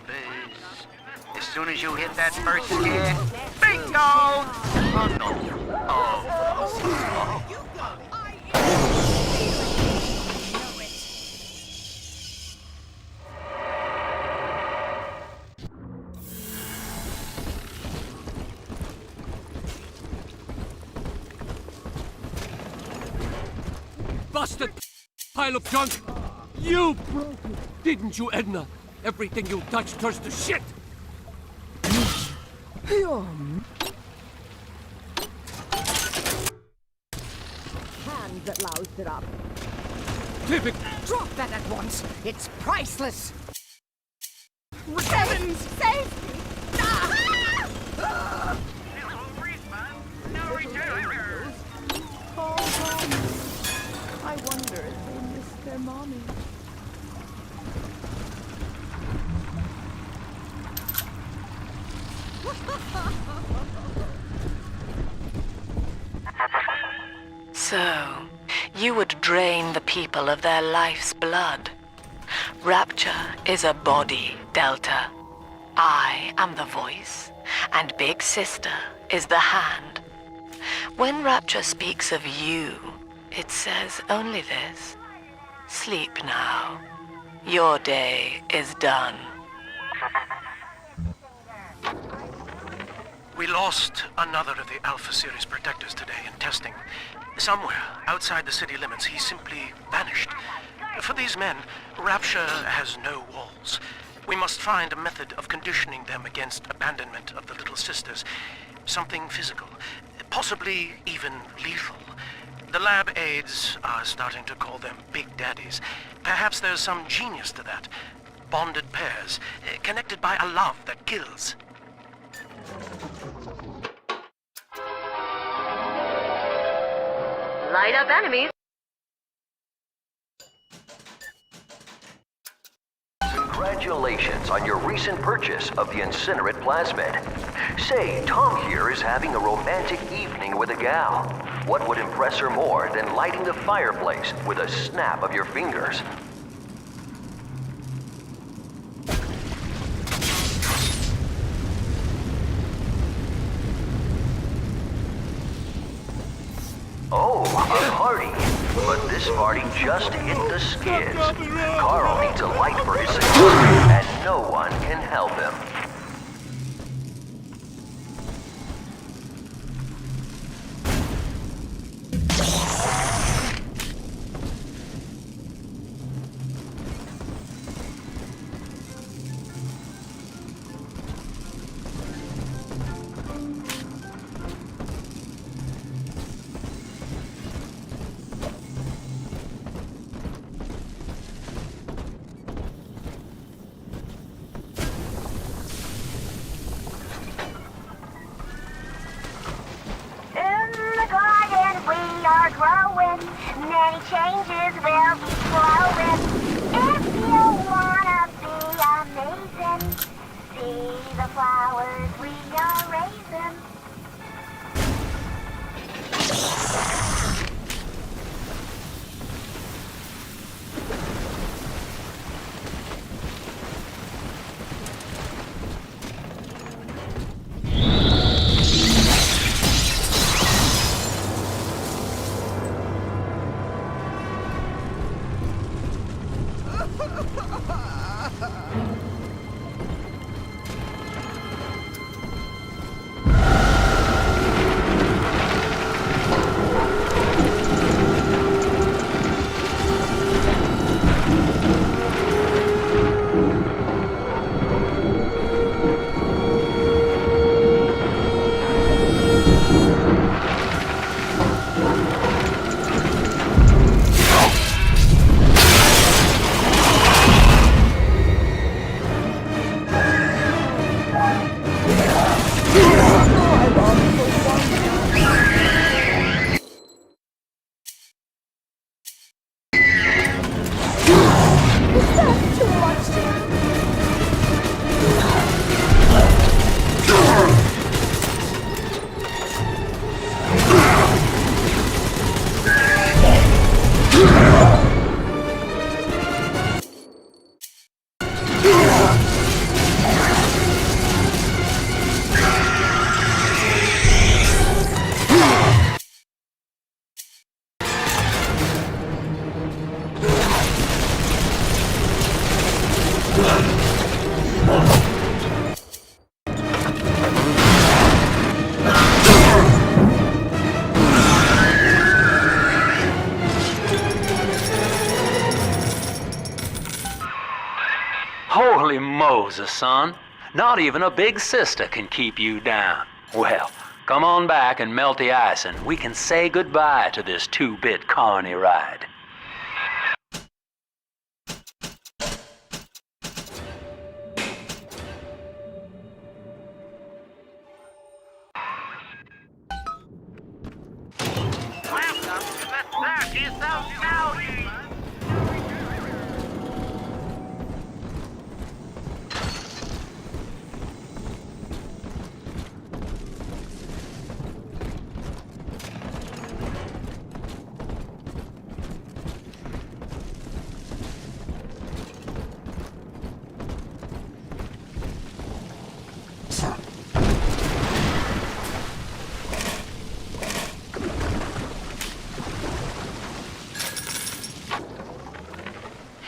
As soon as you hit that first scare, bingo! Oh, no. Oh.
Busted pile of junk! You broke it, didn't you, Edna? Everything you touch turns to shit!
Hand that loused it up.
Typical.
Drop that at once. It's priceless. Heavens, save me! Call home. I wonder if they miss their mommy.
So, you would drain the people of their life's blood. Rapture is a body, Delta. I am the voice, and Big Sister is the hand. When Rapture speaks of you, it says only this. Sleep now. Your day is done.
We lost another of the Alpha Series protectors today in testing. Somewhere outside the city limits, he simply vanished. For these men, Rapture has no walls. We must find a method of conditioning them against abandonment of the Little Sisters. Something physical, possibly even lethal. The lab aides are starting to call them Big Daddies. Perhaps there's some genius to that. Bonded pairs, connected by a love that kills.
Light up enemies.
Congratulations on your recent purchase of the incinerate plasmid. Say, Tom here is having a romantic evening with a gal. What would impress her more than lighting the fireplace with a snap of your fingers? Oh, a party. But this party just hit the skids. Carl needs a light for his cigar, and no one can help him.
Many changes will be flowing. If you wanna be amazing, see the flowers we are raising.
Holy Moses, son. Not even a big sister can keep you down. Well, come on back and melt the ice and we can say goodbye to this 2-bit carny ride.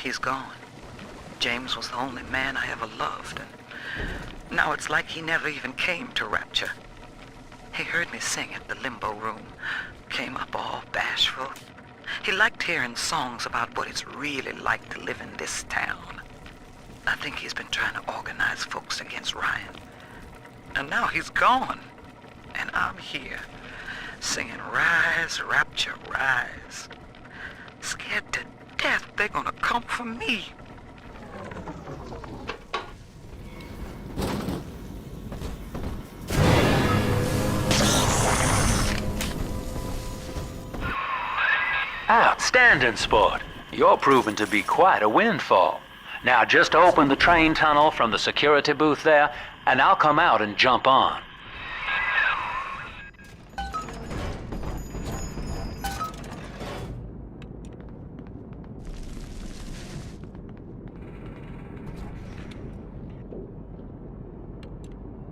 he's gone. James was the only man I ever loved, and now it's like he never even came to Rapture. He heard me sing at the limbo room, came up all bashful. He liked hearing songs about what it's really like to live in this town. I think he's been trying to organize folks against Ryan. And now he's gone, and I'm here, singing Rise, Rapture, Rise. Scared to death they're gonna come for me.
Outstanding, sport. You're proving to be quite a windfall. Now just open the train tunnel from the security booth there, and I'll come out and jump on.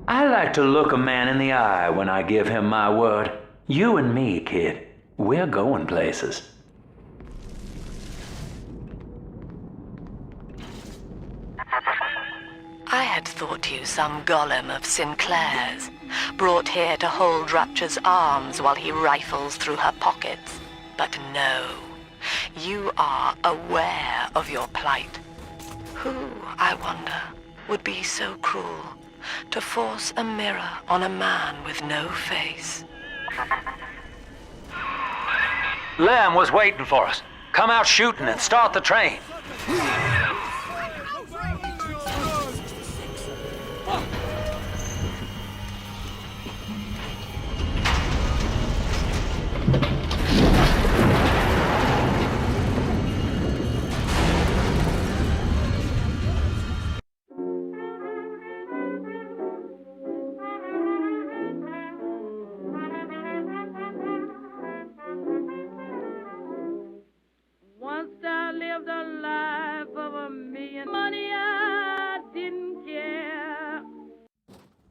I like to look a man in the eye when I give him my word. You and me, kid, we're going places.
I had thought you some golem of Sinclair's, brought here to hold Rapture's arms while he rifles through her pockets. But no, you are aware of your plight. Who, I wonder, would be so cruel to force a mirror on a man with no face?
Lamb was waiting for us. Come out shooting and start the train.
Once I lived a life of $1 million. Money